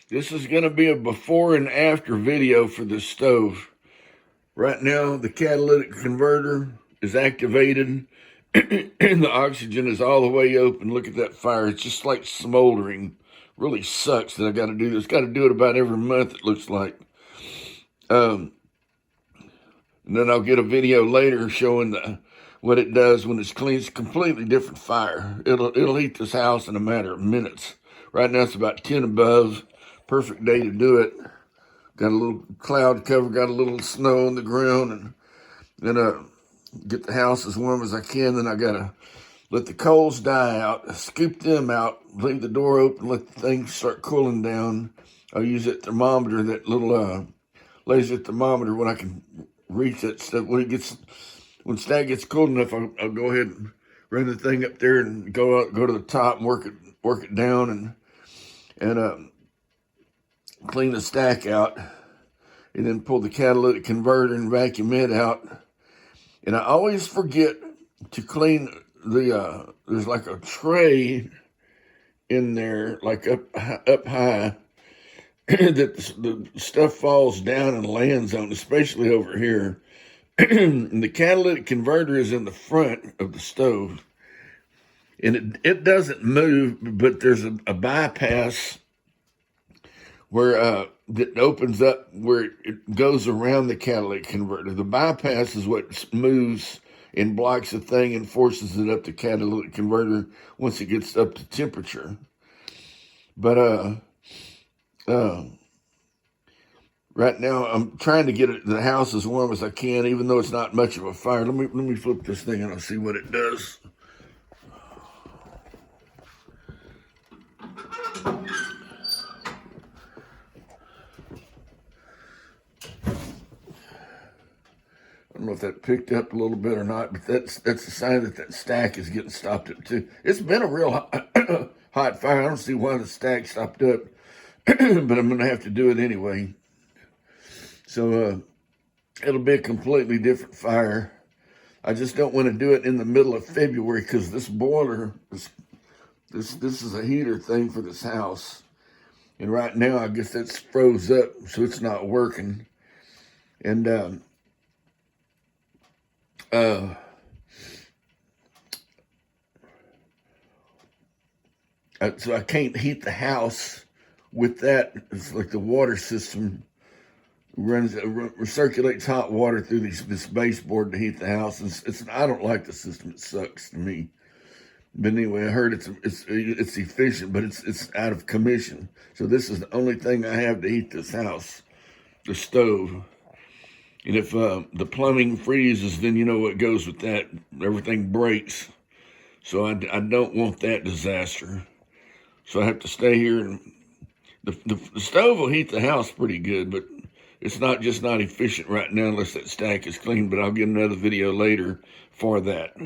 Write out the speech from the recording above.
This is going to be a before and after video for this stove. Right now, the catalytic converter is activated and the oxygen is all the way open. Look at that fire. It's just like smoldering. Really sucks that I got to do this. Got to do it about every month, it looks like. And then I'll get a video later showing what it does when it's clean. It's a completely different fire. It'll heat this house in a matter of minutes. Right now, it's about 10 above. Perfect day to do it. Got a little cloud cover, got a little snow on the ground, and then get the house as warm as I can. Then I gotta let the coals die out, scoop them out, leave the door open, let the things start cooling down. I'll use that thermometer, that little laser thermometer, when I can reach that stuff. When stack gets cold enough, I'll go ahead and run the thing up there and go to the top and work it down and clean the stack out, and then pull the catalytic converter and vacuum it out. And I always forget to clean there's like a tray in there, like up high, that the stuff falls down and lands on, especially over here. And the catalytic converter is in the front of the stove, and it doesn't move, but there's a bypass where that opens up where it goes around the catalytic converter. The bypass is what moves and blocks the thing and forces it up the catalytic converter once it gets up to temperature. But right now I'm trying to get the house as warm as I can, even though it's not much of a fire. Let me flip this thing and I'll see what it does. I don't know if that picked up a little bit or not, but that's a sign that stack is getting stopped up too. It's been a real hot fire. I don't see why the stack stopped up, but I'm going to have to do it anyway. So it'll be a completely different fire. I just don't want to do it in the middle of February because this boiler, this is a heater thing for this house. And right now, I guess that's froze up, so it's not working. And so I can't heat the house with that. It's like the water system circulates hot water through this baseboard to heat the house. I don't like the system. It sucks to me. But anyway, I heard it's efficient, but it's out of commission. So this is the only thing I have to heat this house, the stove. And if the plumbing freezes, then you know what goes with that. Everything breaks. So I don't want that disaster. So I have to stay here. And the stove will heat the house pretty good, but it's not efficient right now unless that stack is clean. But I'll get another video later for that.